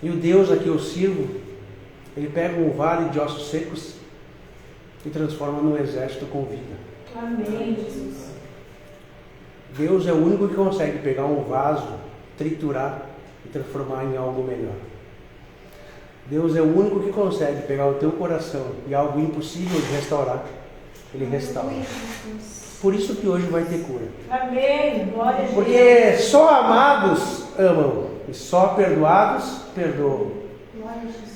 E o Deus a que eu sirvo, Ele pega um vale de ossos secos e transforma num exército com vida. Amém, Jesus. Deus é o único que consegue pegar um vaso, triturar e transformar em algo melhor. Deus é o único que consegue pegar o teu coração e algo impossível de restaurar, Ele restaura. Por isso que hoje vai ter cura. Amém. Glória a Deus. Porque só amados amam e só perdoados perdoam.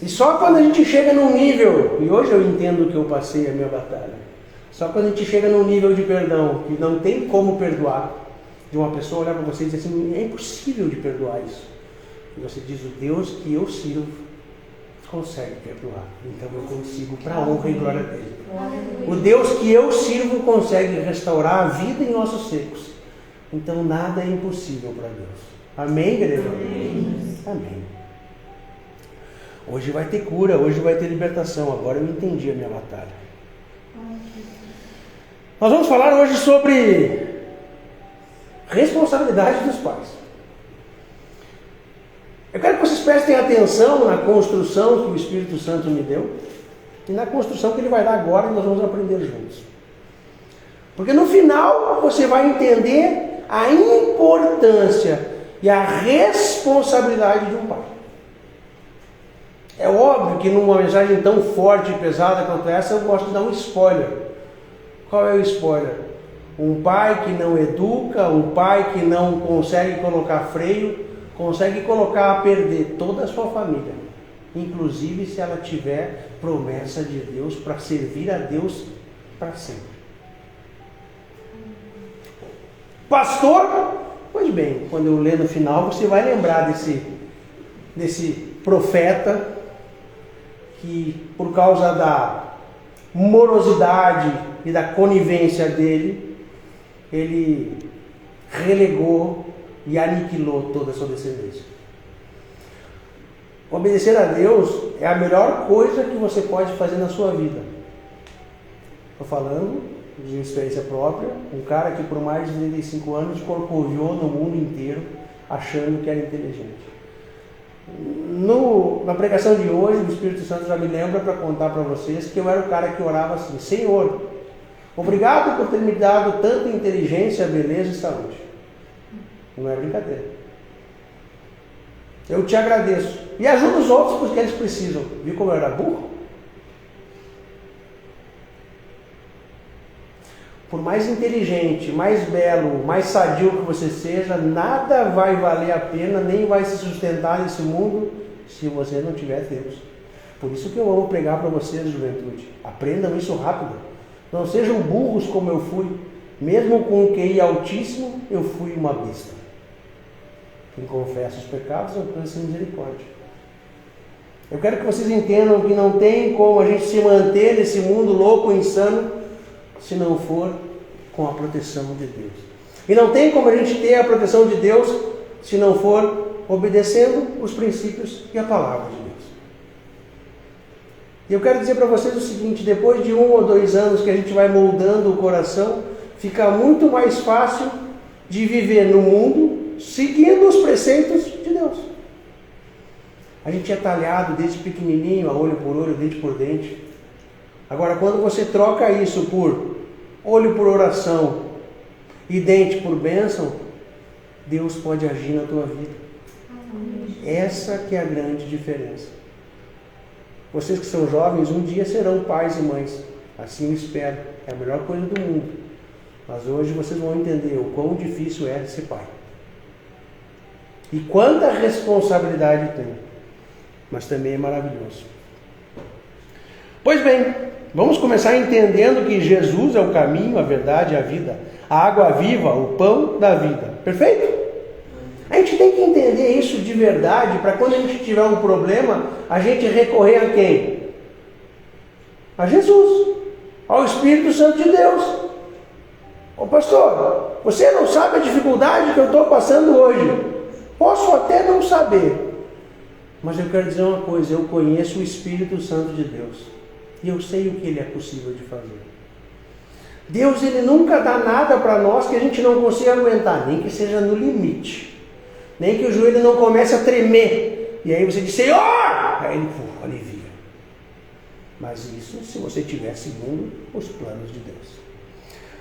E só quando a gente chega num nível, e hoje eu entendo que eu passei a minha batalha, só quando a gente chega num nível de perdão que não tem como perdoar, de uma pessoa olhar para você e dizer assim, é impossível de perdoar isso. E você diz, o Deus que eu sirvo consegue perdoar. Então eu consigo para a honra e glória dele. O Deus que eu sirvo consegue restaurar a vida em ossos secos. Então nada é impossível para Deus. Amém, igreja? Amém. Hoje vai ter cura, hoje vai ter libertação. Agora eu entendi a minha batalha. Nós vamos falar hoje sobre responsabilidade dos pais. Eu quero que vocês prestem atenção na construção que o Espírito Santo me deu e na construção que Ele vai dar agora e nós vamos aprender juntos. Porque no final você vai entender a importância e a responsabilidade de um pai. É óbvio que numa mensagem tão forte e pesada quanto essa eu gosto de dar um spoiler. Qual é o spoiler? Um pai que não educa, um pai que não consegue colocar freio, consegue colocar a perder toda a sua família, inclusive se ela tiver promessa de Deus para servir a Deus para sempre. Pastor, pois bem, quando eu ler no final você vai lembrar desse profeta que por causa da morosidade e da conivência dele, ele relegou e aniquilou toda a sua descendência. Obedecer a Deus é a melhor coisa que você pode fazer na sua vida. Estou falando de experiência própria, um cara que por mais de 35 anos corcoviou no mundo inteiro achando que era inteligente. Na pregação de hoje, o Espírito Santo já me lembra para contar para vocês que eu era o cara que orava assim, Senhor, obrigado por ter me dado tanta inteligência, beleza e saúde. Não é brincadeira. Eu te agradeço. E ajuda os outros porque eles precisam. Viu como eu era burro? Por mais inteligente, mais belo, mais sadio que você seja, nada vai valer a pena, nem vai se sustentar nesse mundo se você não tiver Deus. Por isso que eu amo pregar para vocês, juventude. Aprendam isso rápido. Não sejam burros como eu fui. Mesmo com um QI altíssimo, eu fui uma besta. Quem confessa os pecados alcança misericórdia. Eu quero que vocês entendam que não tem como a gente se manter nesse mundo louco e insano se não for com a proteção de Deus. E não tem como a gente ter a proteção de Deus se não for obedecendo os princípios e a palavra de Deus. E eu quero dizer para vocês o seguinte, depois de 1 ou 2 anos que a gente vai moldando o coração, fica muito mais fácil de viver no mundo seguindo os preceitos de Deus. A gente é talhado desde pequenininho, a olho por olho, dente por dente. Agora, quando você troca isso por olho por oração e dente por bênção, Deus pode agir na tua vida. Essa que é a grande diferença. Vocês que são jovens, um dia serão pais e mães. Assim eu espero. É a melhor coisa do mundo. Mas hoje vocês vão entender o quão difícil é ser pai. E quanta responsabilidade tem. Mas também é maravilhoso. Pois bem, vamos começar entendendo que Jesus é o caminho, a verdade e a vida. A água viva, o pão da vida. Perfeito? A gente tem que entender isso de verdade, para quando a gente tiver um problema, a gente recorrer a quem? A Jesus, ao Espírito Santo de Deus. Ô pastor, você não sabe a dificuldade que eu estou passando hoje. Posso até não saber, mas eu quero dizer uma coisa, eu conheço o Espírito Santo de Deus, e eu sei o que Ele é possível de fazer. Deus, Ele nunca dá nada para nós que a gente não consiga aguentar, nem que seja no limite, nem que o joelho não comece a tremer, E aí você diz, Senhor! Aí ele, alivia. Mas isso se você estiver segundo os planos de Deus.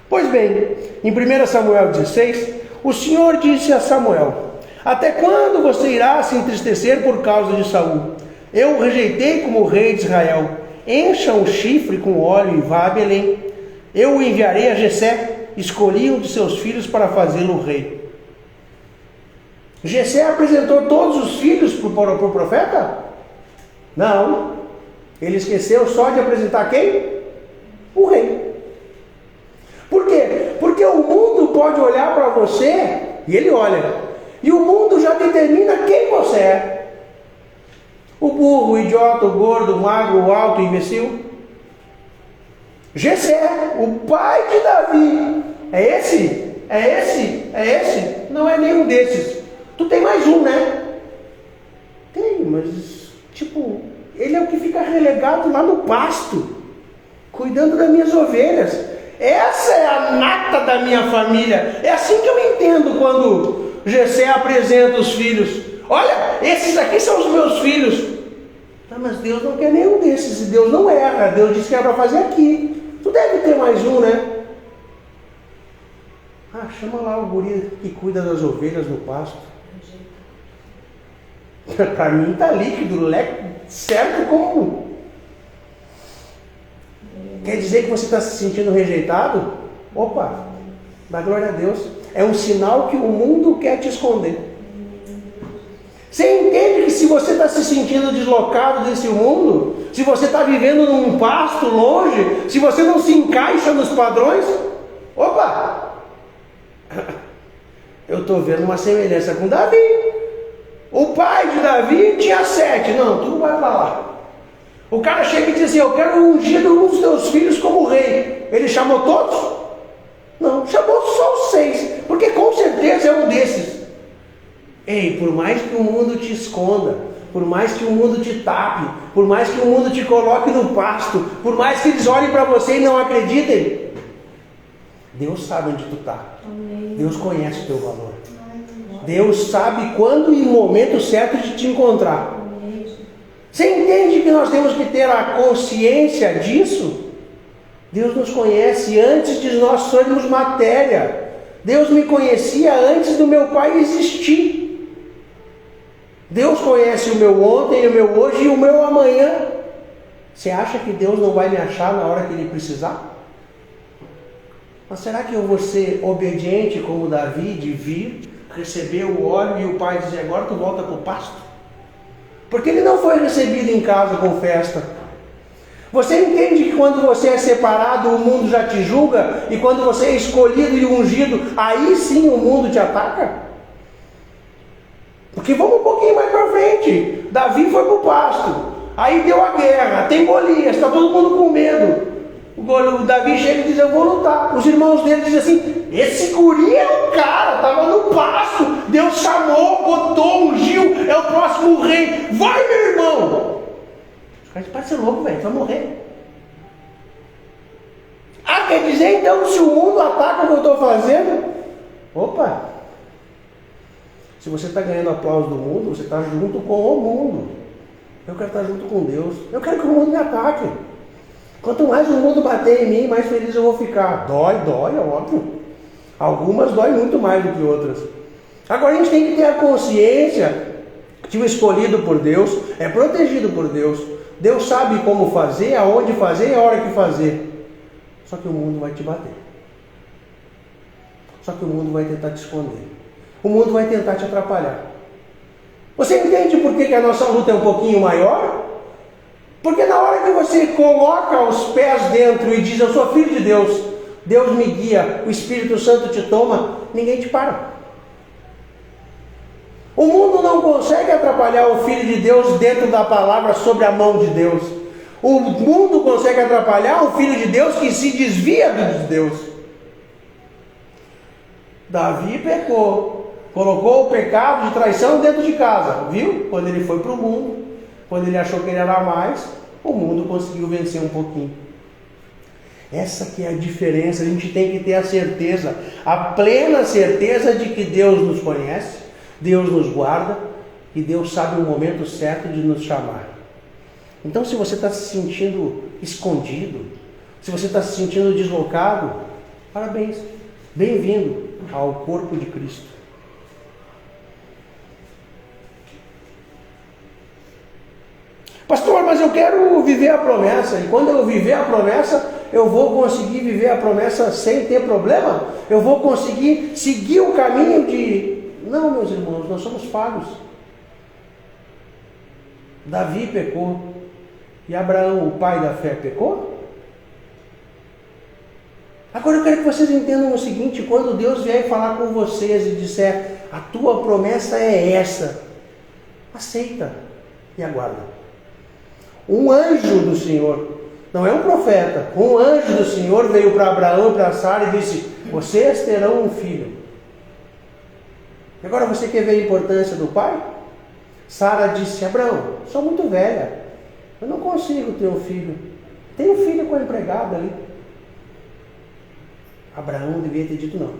Pois bem, em 1 Samuel 16, o Senhor disse a Samuel: até quando você irá se entristecer por causa de Saul? Eu o rejeitei como rei de Israel. Encha um chifre com óleo e vá a Belém. Eu o enviarei a Jessé. Escolhi um de seus filhos para fazê-lo rei. Jessé apresentou todos os filhos para o profeta? Não. Ele esqueceu só de apresentar quem? O rei. Por quê? Porque o mundo pode olhar para você, e ele olha, e o mundo já determina quem você é. O burro, o idiota, o gordo, o magro, o alto, o imbecil. Jessé, o pai de Davi. É esse? É esse? É esse? Não é nenhum desses. Tu tem mais um, né? Tem, mas ele é o que fica relegado lá no pasto, cuidando das minhas ovelhas. Essa é a nata da minha família. É assim que eu entendo quando Jessé apresenta os filhos. Olha, esses aqui são os meus filhos. Mas Deus não quer nenhum desses, e Deus não erra. Deus disse que era para fazer aqui. Tu deve ter mais um, né? Chama lá o guri que cuida das ovelhas no pasto. Para mim está líquido, certo como. Quer dizer que você está se sentindo rejeitado? Opa, dá glória a Deus. É um sinal que o mundo quer te esconder. Você entende que se você está se sentindo deslocado desse mundo, se você está vivendo num pasto longe, se você não se encaixa nos padrões, opa! Eu estou vendo uma semelhança com Davi. O pai de Davi tinha 7. Não, tu não vai para lá. O cara chega e diz assim: eu quero ungir um dos teus filhos como rei. Ele chamou todos? Não, chamou só os 6. Porque com certeza é um desses. Ei, por mais que o mundo te esconda, por mais que o mundo te tape, por mais que o mundo te coloque no pasto, por mais que eles olhem para você e não acreditem, Deus sabe onde tu está. Deus conhece o teu valor. Deus sabe quando e o momento certo de te encontrar. Você entende que nós temos que ter a consciência disso? Deus nos conhece antes de nós sermos matéria. Deus me conhecia antes do meu pai existir. Deus conhece o meu ontem, o meu hoje e o meu amanhã. Você acha que Deus não vai me achar na hora que Ele precisar? Mas será que eu vou ser obediente como Davi, de vir, receber o óleo e o pai dizer: agora tu volta para o pasto? Porque ele não foi recebido em casa com festa. Você entende que quando você é separado, o mundo já te julga? E quando você é escolhido e ungido, aí sim o mundo te ataca? Porque vamos um pouquinho mais para frente. Davi foi para o pasto. Aí deu a guerra, tem Golias, está todo mundo com medo. O Davi chega e diz: eu vou lutar. Os irmãos dele dizem assim: esse guri é o cara, estava no pasto, Deus chamou, botou, ungiu, é o próximo rei. Vai, meu irmão! Os caras parecem louco, velho, vai morrer. Quer dizer então que se o mundo ataca o que eu estou fazendo? Opa! Se você está ganhando aplauso do mundo, você está junto com o mundo. Eu quero estar junto com Deus. Eu quero que o mundo me ataque. Quanto mais o mundo bater em mim, mais feliz eu vou ficar. Dói, é óbvio. Algumas dói muito mais do que outras. Agora a gente tem que ter a consciência que o escolhido por Deus é protegido por Deus. Deus sabe como fazer, aonde fazer e a hora que fazer. Só que o mundo vai te bater. Só que o mundo vai tentar te esconder. O mundo vai tentar te atrapalhar. Você entende por que a nossa luta é um pouquinho maior? Porque na hora que você coloca os pés dentro e diz: eu sou filho de Deus, Deus me guia, o Espírito Santo te toma, ninguém te para. O mundo não consegue atrapalhar o Filho de Deus dentro da palavra sobre a mão de Deus. O mundo consegue atrapalhar o Filho de Deus que se desvia de Deus. Davi pecou, colocou o pecado de traição dentro de casa, viu? Quando ele foi para o mundo, quando ele achou que ele era mais, o mundo conseguiu vencer um pouquinho. Essa que é a diferença. A gente tem que ter a certeza, a plena certeza de que Deus nos conhece, Deus nos guarda E Deus sabe o momento certo de nos chamar. Então, se você está se sentindo escondido, se você está se sentindo deslocado, parabéns. Bem-vindo ao corpo de Cristo. Pastor, mas eu quero viver a promessa. E quando eu viver a promessa, eu vou conseguir viver a promessa sem ter problema? Eu vou conseguir seguir o caminho de... Não, meus irmãos, nós somos falhos. Davi pecou. E Abraão, o pai da fé, pecou? Agora eu quero que vocês entendam o seguinte: quando Deus vier falar com vocês e disser, a tua promessa é essa, aceita e aguarda. Um anjo do Senhor, não é um profeta, um anjo do Senhor veio para Abraão e para Sara e disse, vocês terão um filho. Agora você quer ver a importância do pai? Sara disse, Abraão, sou muito velha, eu não consigo ter um filho. Tem um filho com a empregada ali. Abraão devia ter dito não.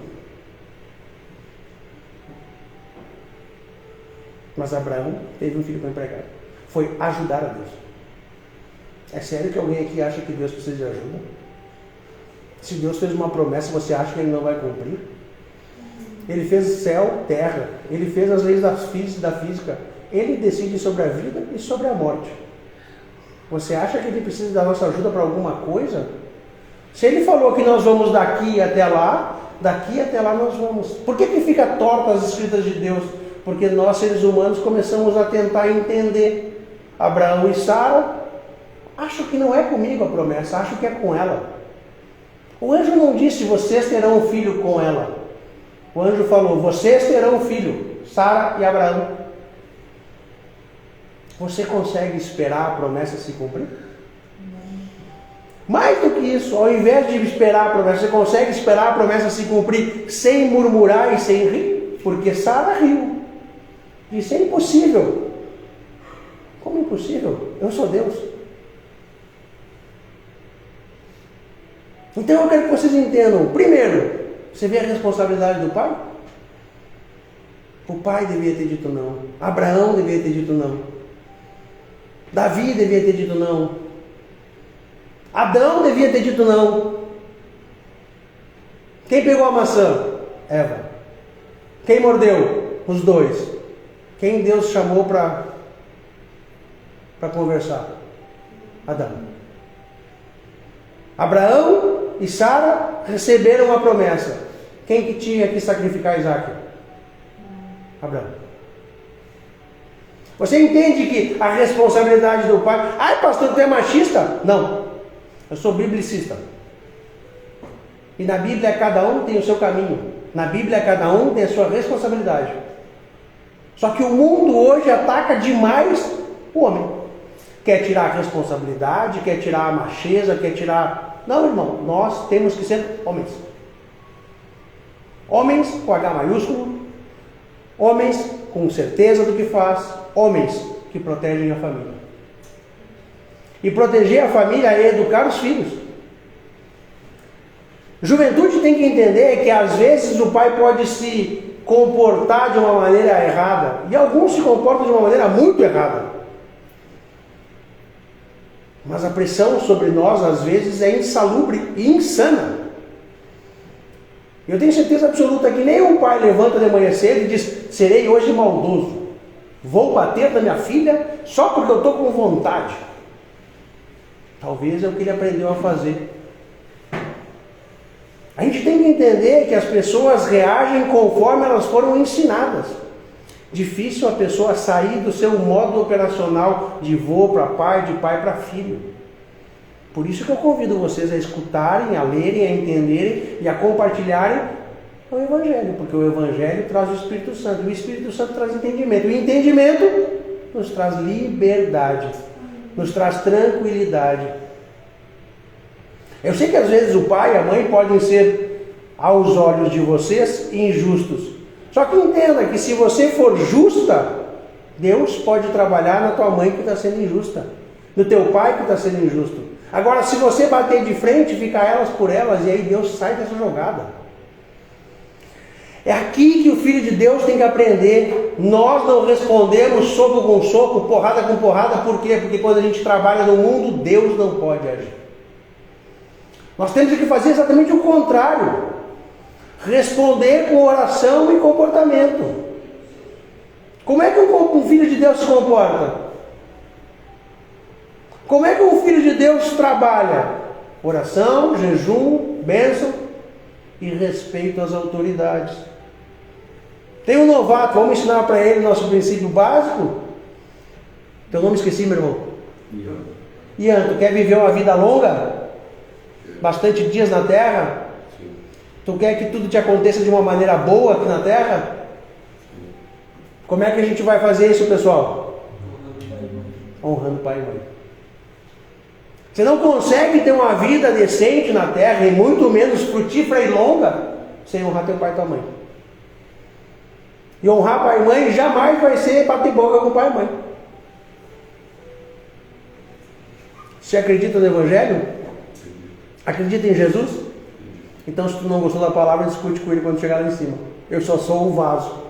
Mas Abraão teve um filho com a empregada. Foi ajudar a Deus. É sério que alguém aqui acha que Deus precisa de ajuda? Se Deus fez uma promessa, você acha que Ele não vai cumprir? Ele fez céu, terra. Ele fez as leis da física. Ele decide sobre a vida e sobre a morte. Você acha que Ele precisa da nossa ajuda para alguma coisa? Se Ele falou que nós vamos daqui até lá nós vamos. Por que fica torta as escritas de Deus? Porque nós, seres humanos, começamos a tentar entender. Abraão e Sara, acho que não é comigo a promessa, acho que é com ela. O anjo não disse, vocês terão um filho com ela. O anjo falou, vocês terão um filho, Sara e Abraão. Você consegue esperar a promessa se cumprir? Mais do que isso, ao invés de esperar a promessa, você consegue esperar a promessa se cumprir sem murmurar e sem rir? Porque Sara riu. Disse, é impossível. Como impossível? Eu sou Deus. Então eu quero que vocês entendam. Primeiro, você vê a responsabilidade do pai? O pai devia ter dito não. Abraão devia ter dito não. Davi devia ter dito não. Adão devia ter dito não. Quem pegou a maçã? Eva. Quem mordeu? Os dois. Quem Deus chamou para conversar? Adão. Abraão e Sara receberam a promessa. Quem que tinha que sacrificar Isaac? Abraão. Você entende que a responsabilidade do pai... Ai, pastor, tu é machista? Não. Eu sou biblicista. E na Bíblia cada um tem o seu caminho. Na Bíblia cada um tem a sua responsabilidade. Só que o mundo hoje ataca demais o homem. Quer tirar a responsabilidade, quer tirar a macheza, quer tirar... Não, irmão, nós temos que ser homens. Homens com H maiúsculo, homens com certeza do que faz, homens que protegem a família. E proteger a família é educar os filhos. Juventude tem que entender que às vezes o pai pode se comportar de uma maneira errada. E alguns se comportam de uma maneira muito errada. Mas a pressão sobre nós às vezes é insalubre e insana. Eu tenho certeza absoluta que nenhum pai levanta de manhã cedo e diz, serei hoje maldoso. Vou bater na minha filha só porque eu estou com vontade. Talvez é o que ele aprendeu a fazer. A gente tem que entender que as pessoas reagem conforme elas foram ensinadas. Difícil a pessoa sair do seu modo operacional de vô para pai, de pai para filho. Por isso que eu convido vocês a escutarem, a lerem, a entenderem e a compartilharem o Evangelho. Porque o Evangelho traz o Espírito Santo. E o Espírito Santo traz entendimento. E o entendimento nos traz liberdade. Nos traz tranquilidade. Eu sei que às vezes o pai e a mãe podem ser, aos olhos de vocês, injustos. Só que entenda que se você for justa, Deus pode trabalhar na tua mãe que está sendo injusta, no teu pai que está sendo injusto. Agora, se você bater de frente, fica elas por elas, e aí Deus sai dessa jogada. É aqui que o Filho de Deus tem que aprender. Nós não respondemos soco com soco, porrada com porrada. Por quê? Porque quando a gente trabalha no mundo, Deus não pode agir. Nós temos que fazer exatamente o contrário. Responder com oração e comportamento. Como é que um filho de Deus se comporta? Como é que um filho de Deus trabalha? Oração, jejum, bênção e respeito às autoridades. Tem um novato, vamos ensinar para ele nosso princípio básico. Teu nome esqueci, meu irmão. Ian, tu quer viver uma vida longa? Bastante dias na terra? Sim. Tu quer que tudo te aconteça de uma maneira boa aqui na terra? Como é que a gente vai fazer isso, pessoal? Honrando pai e mãe. Você não consegue ter uma vida decente na terra, e muito menos frutífera e longa, sem honrar teu pai e tua mãe. E honrar pai e mãe jamais vai ser bater boca com pai e mãe. Você acredita no Evangelho? Acredita em Jesus? Então, se tu não gostou da palavra, discute com ele quando chegar lá em cima. Eu só sou o vaso.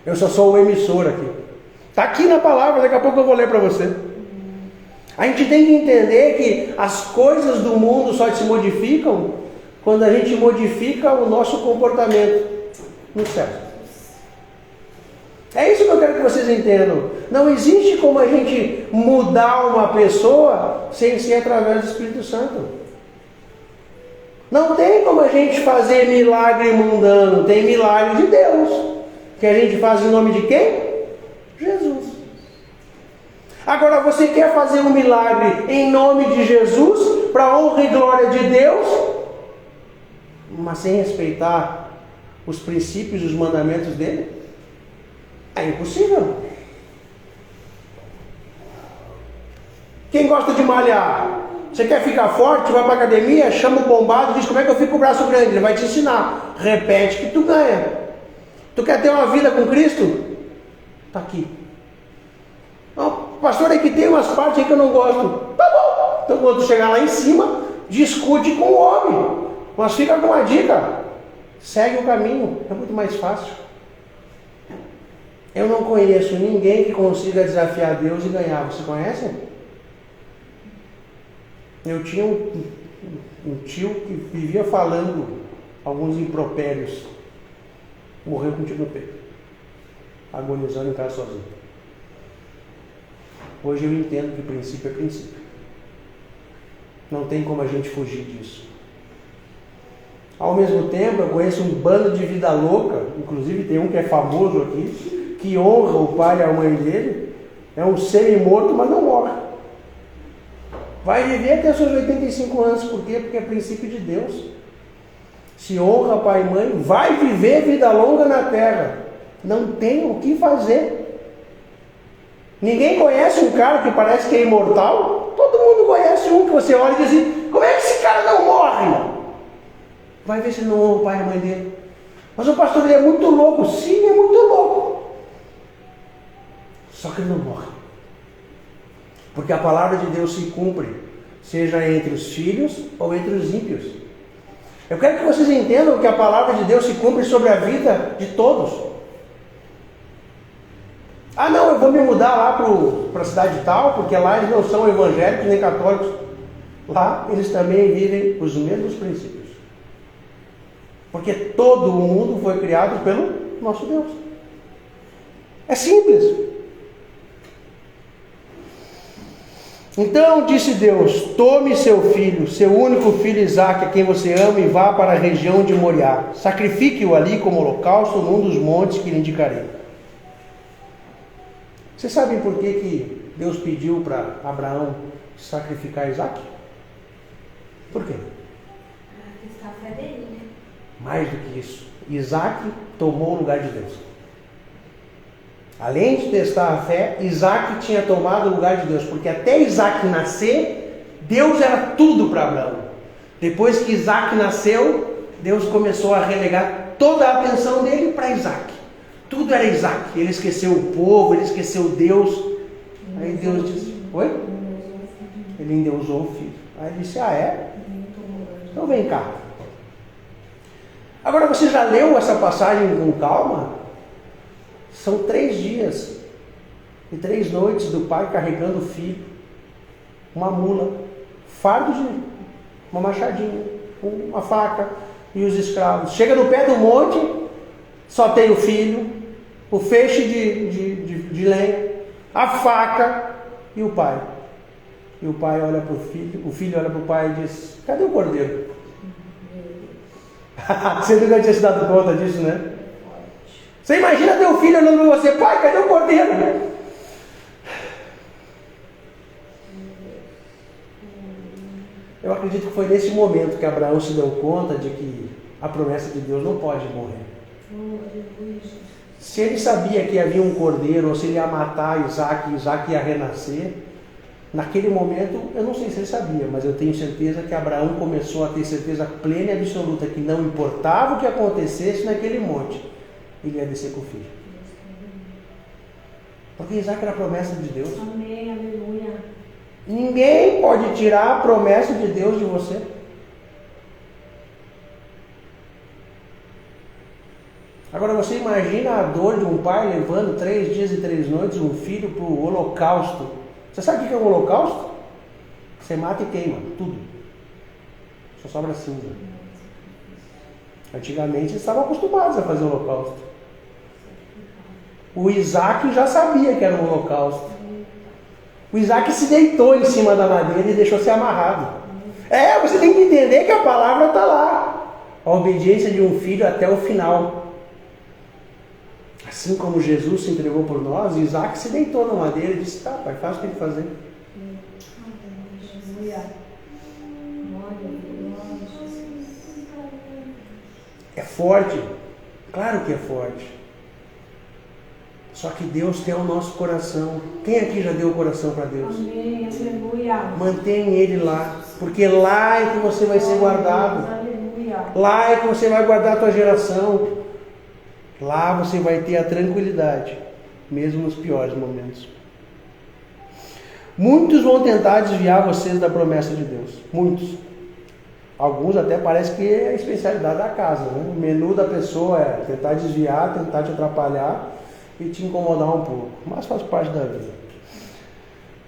Eu só sou o emissor aqui. Está aqui na palavra, daqui a pouco eu vou ler para você. A gente tem que entender que as coisas do mundo só se modificam quando a gente modifica o nosso comportamento no céu. É isso que eu quero que vocês entendam. Não existe como a gente mudar uma pessoa sem ser através do Espírito Santo. Não tem como a gente fazer milagre mundano. Tem milagre de Deus. Que a gente faz em nome de quem? Jesus. Agora, você quer fazer um milagre em nome de Jesus, para honra e glória de Deus, mas sem respeitar os princípios e os mandamentos dele? É impossível. Quem gosta de malhar? Você quer ficar forte? Vai para a academia, chama o bombado e diz: como é que eu fico com o braço grande? Ele vai te ensinar. Repete que tu ganha. Tu quer ter uma vida com Cristo? Está aqui. Não, pastor, é que tem umas partes aí que eu não gosto. Tá bom. Então quando tu chegar lá em cima, discute com o homem. Mas fica com uma dica. Segue o caminho. É muito mais fácil. Eu não conheço ninguém que consiga desafiar Deus e ganhar. Você conhece? Eu tinha um tio que vivia falando alguns impropérios. Morreu com um tiro no peito, agonizando em casa sozinho. Hoje eu entendo que princípio é princípio. Não tem como a gente fugir disso. Ao mesmo tempo, eu conheço um bando de vida louca, inclusive tem um que é famoso aqui, que honra o pai e a mãe dele, é um semi-morto, mas não morre. Vai viver até seus 85 anos, por quê? Porque é princípio de Deus. Se honra pai e mãe, vai viver vida longa na terra. Não tem o que fazer. Ninguém conhece um cara que parece que é imortal? Todo mundo conhece um que você olha e diz assim: como é que esse cara não morre? Vai ver se não honra o pai e a mãe dele. Mas o pastor, ele é muito louco. Sim, é muito louco. Só que ele não morre. Porque a palavra de Deus se cumpre, seja entre os filhos ou entre os ímpios. Eu quero que vocês entendam que a palavra de Deus se cumpre sobre a vida de todos. Ah não, eu vou me mudar lá para a cidade tal, porque lá eles não são evangélicos nem católicos. Lá eles também vivem os mesmos princípios. Porque todo o mundo foi criado pelo nosso Deus. É simples. Então disse Deus: tome seu filho, seu único filho Isaque, a quem você ama, e vá para a região de Moriá. Sacrifique-o ali como holocausto num dos montes que lhe indicarei. Vocês sabem por que Deus pediu para Abraão sacrificar Isaque? Por quê? Está a fé dele, né? Mais do que isso, Isaque tomou o lugar de Deus. Além de testar a fé, Isaque tinha tomado o lugar de Deus, porque até Isaque nascer, Deus era tudo para Abraão. Depois que Isaque nasceu, Deus começou a relegar toda a atenção dele para Isaque. Tudo era Isaque. Ele esqueceu o povo, ele esqueceu Deus. Aí Deus disse: oi? Ele endeusou o filho. Aí ele disse: ah, é? Então vem cá. Agora, você já leu essa passagem com calma? São 3 dias e 3 noites do pai carregando o filho, uma mula, fardo de uma machadinha, uma faca e os escravos. Chega no pé do monte, só tem o filho, o feixe de lenha, a faca e o pai. E o pai olha para o filho olha para o pai e diz: cadê o cordeiro? Você nunca tinha se dado conta disso, né? Você imagina teu filho olhando para você: pai, cadê o cordeiro? Eu acredito que foi nesse momento que Abraão se deu conta de que a promessa de Deus não pode morrer. Se ele sabia que havia um cordeiro, ou se ele ia matar Isaac e Isaac ia renascer, naquele momento, eu não sei se ele sabia, mas eu tenho certeza que Abraão começou a ter certeza plena e absoluta que não importava o que acontecesse naquele monte, ele ia descer com o filho. Porque Isaac era a promessa de Deus. Amém, aleluia. Ninguém pode tirar a promessa de Deus de você. Agora você imagina a dor de um pai levando 3 dias e 3 noites um filho para o holocausto. Você sabe o que é um holocausto? Você mata e queima tudo. Só sobra cinza. Antigamente eles estavam acostumados a fazer holocausto. O Isaac já sabia que era um holocausto. O Isaac se deitou em cima da madeira e deixou ser amarrado. Você tem que entender que a palavra está lá. A obediência de um filho até o final. Assim como Jesus se entregou por nós, Isaac se deitou na madeira e disse: tá, pai, faz o que tem que fazer. É forte. Claro que é forte. Só que Deus tem o nosso coração. Quem aqui já deu o coração para Deus? Amém, aleluia. Mantém ele lá, porque lá é que você vai ser guardado. Aleluia. Lá é que você vai guardar a tua geração. Lá você vai ter a tranquilidade, mesmo nos piores momentos. Muitos vão tentar desviar vocês da promessa de Deus. Muitos. Alguns até parece que é a especialidade da casa, né? O menu da pessoa é tentar desviar, tentar te atrapalhar e te incomodar um pouco, mas faz parte da vida.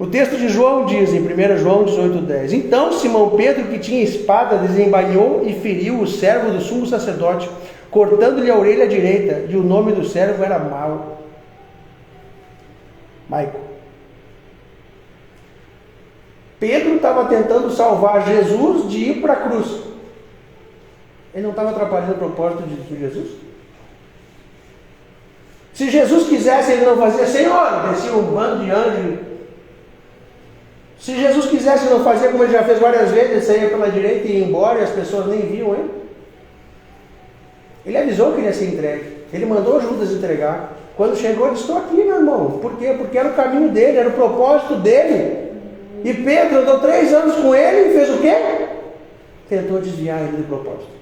O texto de João diz, em 1 João 18,10: então Simão Pedro, que tinha espada, desembainhou e feriu o servo do sumo sacerdote, cortando-lhe a orelha direita, e o nome do servo era Maico. Pedro estava tentando salvar Jesus de ir para a cruz. Ele não estava atrapalhando o propósito de Jesus? Se Jesus quisesse, ele não fazia: Senhor, descia um bando de anjos. Se Jesus quisesse, ele não fazia como ele já fez várias vezes: ele saía pela direita e ia embora e as pessoas nem viam ele. Ele avisou que ele ia ser entregue. Ele mandou Judas entregar. Quando chegou, ele disse: estou aqui, meu irmão. Por quê? Porque era o caminho dele, era o propósito dele. E Pedro andou 3 anos com ele e fez o quê? Tentou desviar ele do propósito.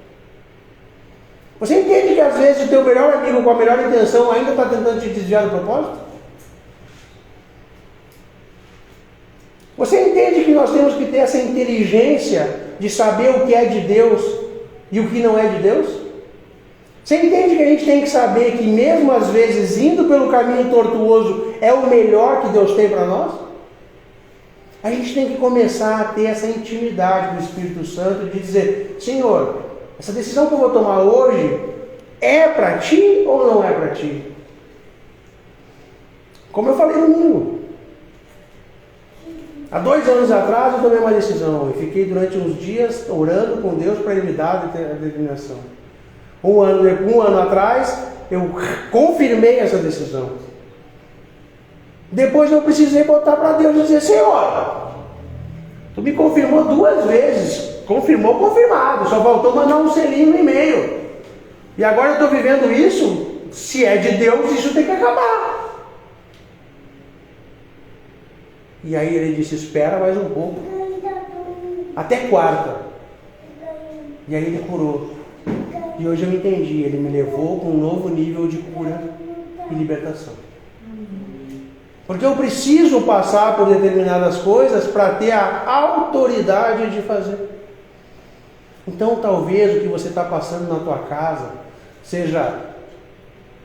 Você entende que às vezes o teu melhor amigo com a melhor intenção ainda está tentando te desviar do propósito? Você entende que nós temos que ter essa inteligência de saber o que é de Deus e o que não é de Deus? Você entende que a gente tem que saber que mesmo às vezes indo pelo caminho tortuoso é o melhor que Deus tem para nós? A gente tem que começar a ter essa intimidade do Espírito Santo de dizer: Senhor, essa decisão que eu vou tomar hoje é para ti ou não é para ti? Como eu falei no domingo. Há 2 anos atrás eu tomei uma decisão e fiquei durante uns dias orando com Deus para Ele me dar a determinação. Um ano atrás eu confirmei essa decisão. Depois eu precisei botar para Deus e dizer: Senhor, tu me confirmou 2 vezes. Confirmou, confirmado. Só faltou mandar um selinho no e-mail. E agora eu estou vivendo isso. Se é de Deus, isso tem que acabar. E aí ele disse: espera mais um pouco. Até quarta. E aí ele curou. E hoje eu entendi. Ele me levou com um novo nível de cura e libertação. Porque eu preciso passar por determinadas coisas para ter a autoridade de fazer. Então talvez o que você está passando na tua casa seja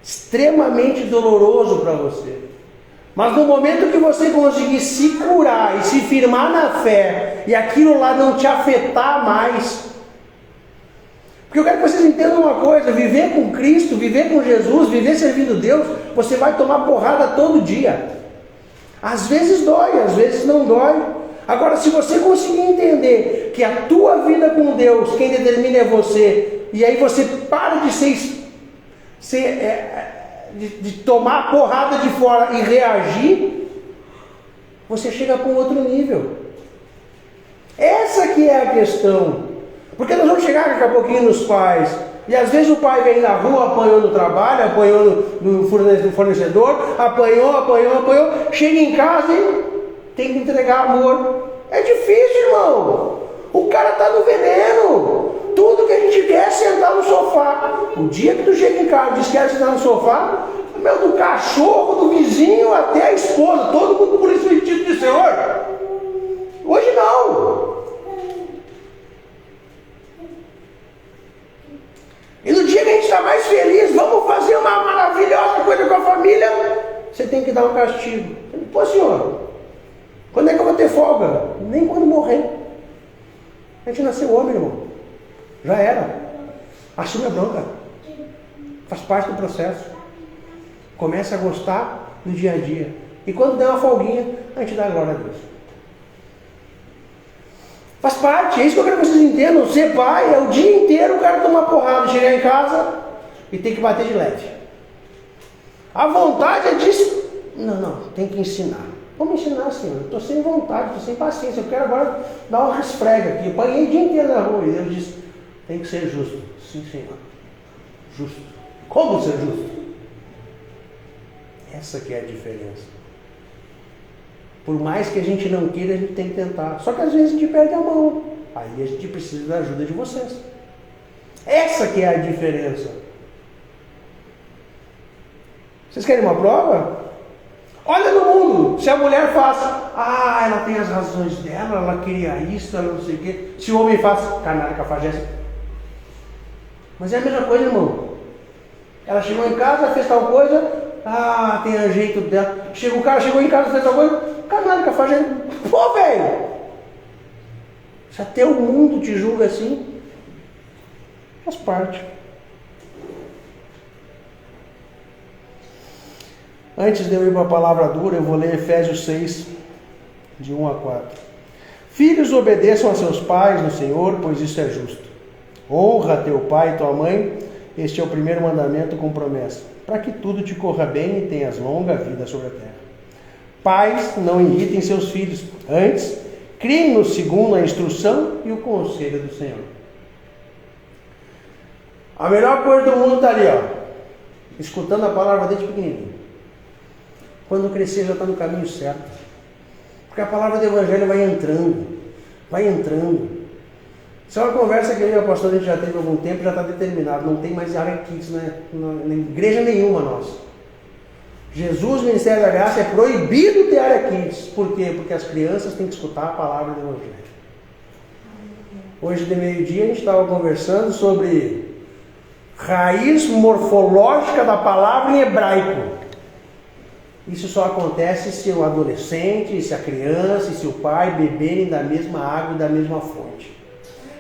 extremamente doloroso para você. Mas no momento que você conseguir se curar e se firmar na fé, e aquilo lá não te afetar mais, porque eu quero que vocês entendam uma coisa: viver com Cristo, viver com Jesus, viver servindo Deus, você vai tomar porrada todo dia. Às vezes dói, às vezes não dói. Agora, se você conseguir entender que a tua vida com Deus, quem determina é você, e aí você para de de tomar porrada de fora e reagir, você chega para um outro nível. Essa que é a questão. Porque nós vamos chegar daqui a pouquinho nos pais, e às vezes o pai vem na rua, apanhou no trabalho, apanhou no fornecedor, apanhou, chega em casa e tem que entregar amor. É difícil, irmão. O cara está no veneno. Tudo que a gente quer é sentar no sofá. O dia que tu chega em casa e diz que quer sentar no sofá, do cachorro, do vizinho até a esposa, todo mundo por isso vestido de Senhor. Hoje não. E no dia que a gente está mais feliz, vamos fazer uma maravilhosa coisa com a família, você tem que dar um castigo. Pô, senhor, quando é que eu vou ter folga? Nem quando morrer. A gente nasceu homem, irmão. Já era. Assume a bronca. Faz parte do processo. Comece a gostar do dia a dia. E quando der uma folguinha, a gente dá a glória a Deus. Faz parte. É isso que eu quero que vocês entendam. Ser pai é o dia inteiro o cara tomar porrada, chegar em casa e tem que bater de leve. A vontade é disso. Não. Tem que ensinar. Vamos ensinar, Senhor. Eu estou sem vontade, estou sem paciência. Eu quero agora dar uma resfrega aqui. Eu apanhei o dia inteiro na rua. E Deus disse: tem que ser justo. Sim, Senhor. Justo. Como ser justo? Essa que é a diferença. Por mais que a gente não queira, a gente tem que tentar. Só que às vezes a gente perde a mão. Aí a gente precisa da ajuda de vocês. Essa que é a diferença. Vocês querem uma prova? Olha no mundo. Se a mulher faz, ela tem as razões dela, ela queria isso, ela não sei o quê. Se o homem faz, canalha, cafajeste. Mas é a mesma coisa, irmão. Ela chegou em casa, fez tal coisa, tem o jeito dela. O cara chegou em casa, fez tal coisa, canalha, cafajeste. Pô, velho! Se até o mundo te julga assim, faz parte. Antes de eu ir para a palavra dura, eu vou ler Efésios 6, de 1 a 4. Filhos, obedeçam a seus pais no Senhor, pois isso é justo. Honra teu pai e tua mãe, este é o primeiro mandamento com promessa, para que tudo te corra bem e tenhas longa vida sobre a terra. Pais, não irritem seus filhos, antes, criem-nos segundo a instrução e o conselho do Senhor. A melhor coisa do mundo está ali, escutando a palavra desde pequenininho. Quando crescer já está no caminho certo. Porque a palavra do Evangelho vai entrando. Isso é uma conversa que eu e o pastor a gente já teve há algum tempo, já está determinado. Não tem mais área kids, na igreja nenhuma nossa. Jesus, Ministério da Graça, é proibido ter área kids. Por quê? Porque as crianças têm que escutar a palavra do Evangelho. Hoje de meio-dia a gente estava conversando sobre raiz morfológica da palavra em hebraico. Isso só acontece se o adolescente, se a criança e se o pai beberem da mesma água e da mesma fonte.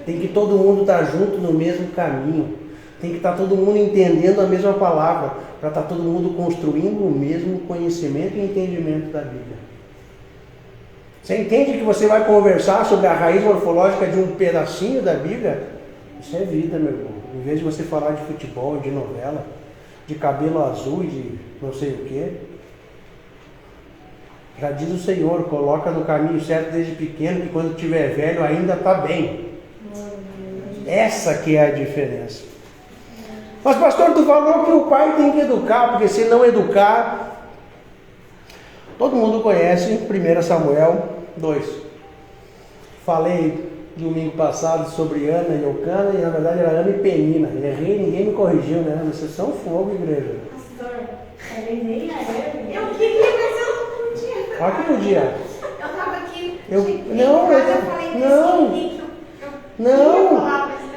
Tem que todo mundo estar junto no mesmo caminho. Tem que estar todo mundo entendendo a mesma palavra, para estar todo mundo construindo o mesmo conhecimento e entendimento da Bíblia. Você entende que você vai conversar sobre a raiz morfológica de um pedacinho da Bíblia? Isso é vida, meu irmão. Em vez de você falar de futebol, de novela, de cabelo azul e de não sei o quê. Já diz o Senhor, coloca no caminho certo desde pequeno, que quando tiver velho ainda está bem. Essa que é a diferença. Mas pastor, tu falou que o pai tem que educar, porque se não educar... Todo mundo conhece 1 Samuel 2. Falei domingo passado sobre Ana e Eucana, e na verdade era Ana e Penina. Errei, ninguém me corrigiu, né? Vocês são fogo, igreja. Pastor, eu queria, mas eu não podia. Olha que podia. Eu estava aqui. Não.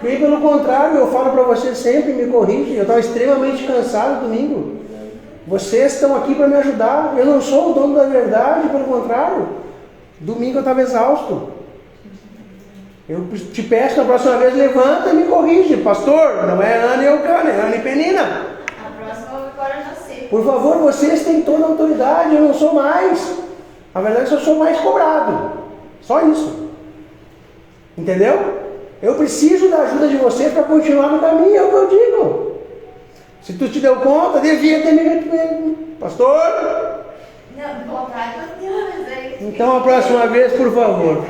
Bem pelo contrário, eu falo para vocês sempre, me corrigem. Eu estava extremamente cansado domingo. Vocês estão aqui para me ajudar. Eu não sou o dono da verdade, pelo contrário. Domingo eu estava exausto. Eu te peço na próxima vez, levanta e me corrige. Pastor, não é Ana e Eucana, é Ana e Penina. A próxima agora eu já sei. Por favor, vocês têm toda a autoridade, eu não sou mais. Na verdade, eu sou mais cobrado. Só isso. Entendeu? Eu preciso da ajuda de vocês para continuar no caminho, é o que eu digo. Se tu te deu conta, devia ter me... Pastor? Não, vontade eu tenho, mas aí... Então a próxima vez, por favor.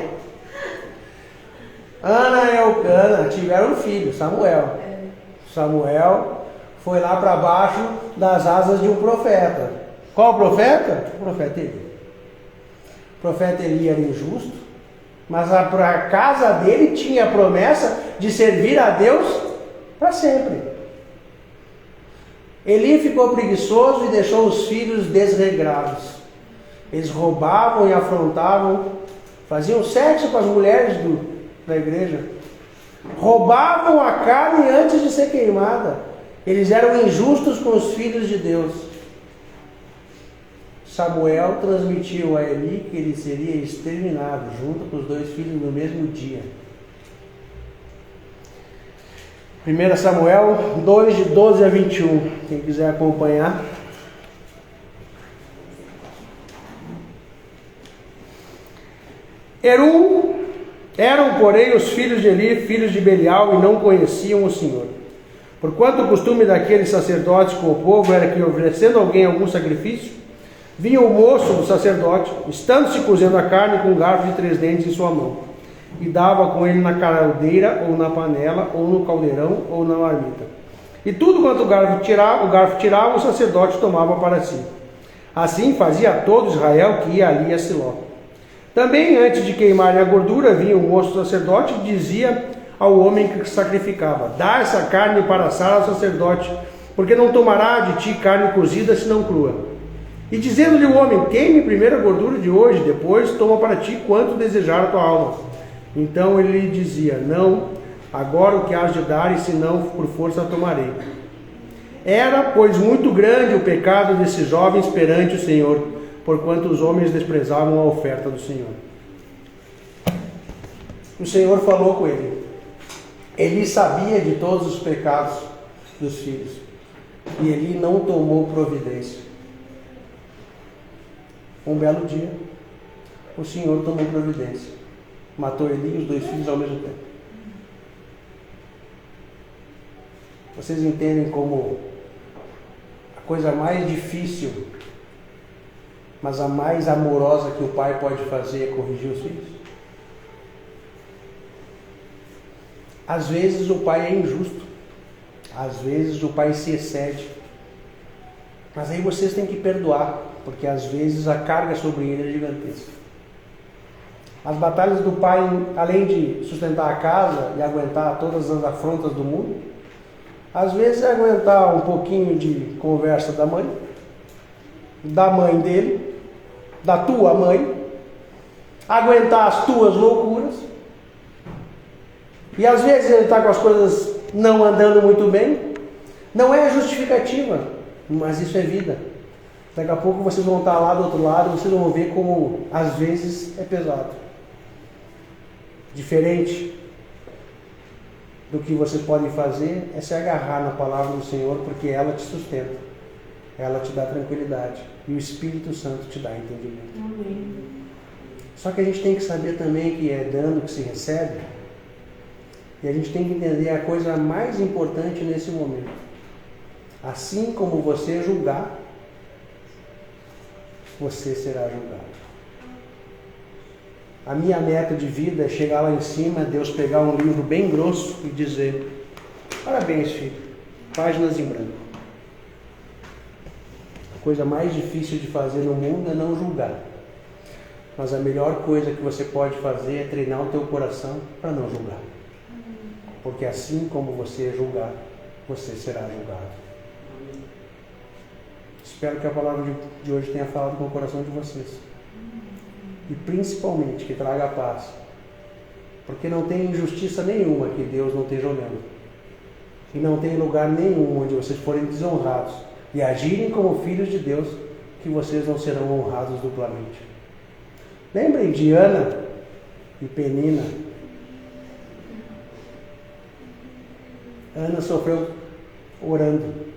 Ana e Eucana tiveram um filho, Samuel. Samuel foi lá para baixo das asas de um profeta. Qual profeta? O profeta Eli. O profeta Eli era injusto, mas a casa dele tinha a promessa de servir a Deus para sempre. Eli ficou preguiçoso e deixou os filhos desregrados. Eles roubavam e afrontavam, faziam sexo com as mulheres da igreja, roubavam a carne antes de ser queimada. Eles eram injustos com os filhos de Deus. Samuel transmitiu a Eli que ele seria exterminado junto com os dois filhos no mesmo dia. 1 Samuel 2, de 12 a 21. Quem quiser acompanhar. Eram, porém, os filhos de Eli, filhos de Belial, e não conheciam o Senhor. Porquanto o costume daqueles sacerdotes com o povo era que, oferecendo alguém algum sacrifício, vinha o moço do sacerdote, estando-se cozendo a carne com um garfo de 3 dentes em sua mão, e dava com ele na caldeira, ou na panela, ou no caldeirão, ou na marmita. E tudo quanto o garfo tirava, o sacerdote tomava para si. Assim fazia todo Israel que ia ali a Siló. Também, antes de queimarem a gordura, vinha o moço sacerdote e dizia ao homem que sacrificava: dá essa carne para assar ao sacerdote, porque não tomará de ti carne cozida, senão crua. E dizendo-lhe o homem: queime primeiro a gordura de hoje, depois toma para ti quanto desejar a tua alma. Então ele lhe dizia: não, agora o que has de dar, e senão por força tomarei. Era, pois, muito grande o pecado desses jovens perante o Senhor, porquanto os homens desprezavam a oferta do Senhor. O Senhor falou com ele. Ele sabia de todos os pecados dos filhos, e ele não tomou providência. Um belo dia, o Senhor tomou providência. Matou Eli e os 2 filhos ao mesmo tempo. Vocês entendem como a coisa mais difícil, mas a mais amorosa que o pai pode fazer é corrigir os filhos? Às vezes o pai é injusto, às vezes o pai se excede, mas aí vocês têm que perdoar, porque às vezes a carga sobre ele é gigantesca. As batalhas do pai, além de sustentar a casa e aguentar todas as afrontas do mundo, às vezes é aguentar um pouquinho de conversa da mãe dele, da tua mãe, aguentar as tuas loucuras, e às vezes ele está com as coisas não andando muito bem. Não é justificativa, mas isso é vida. Daqui a pouco vocês vão estar lá do outro lado, vocês vão ver como às vezes é pesado. Diferente do que vocês podem fazer é se agarrar na palavra do Senhor, porque ela te sustenta, ela te dá tranquilidade e o Espírito Santo te dá entendimento. Amém. Só que a gente tem que saber também que é dando que se recebe, e a gente tem que entender a coisa mais importante nesse momento. Assim como você julgar, você será julgado. A minha meta de vida é chegar lá em cima, Deus pegar um livro bem grosso e dizer: parabéns, filho, páginas em branco. A coisa mais difícil de fazer no mundo é não julgar. Mas a melhor coisa que você pode fazer é treinar o teu coração para não julgar. Porque assim como você julgar, você será julgado. Espero que a palavra de hoje tenha falado com o coração de vocês. E principalmente que traga paz Porque não tem injustiça nenhuma que Deus não esteja olhando. E não tem lugar nenhum onde vocês forem desonrados e agirem como filhos de Deus, que vocês não serão honrados duplamente. Lembrem de Ana e Penina. Ana sofreu orando.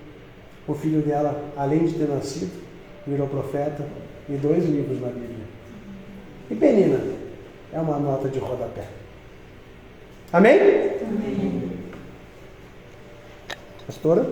O filho dela, além de ter nascido, virou profeta e 2 livros na Bíblia. E Penina é uma nota de rodapé. Amém? Amém. Pastora?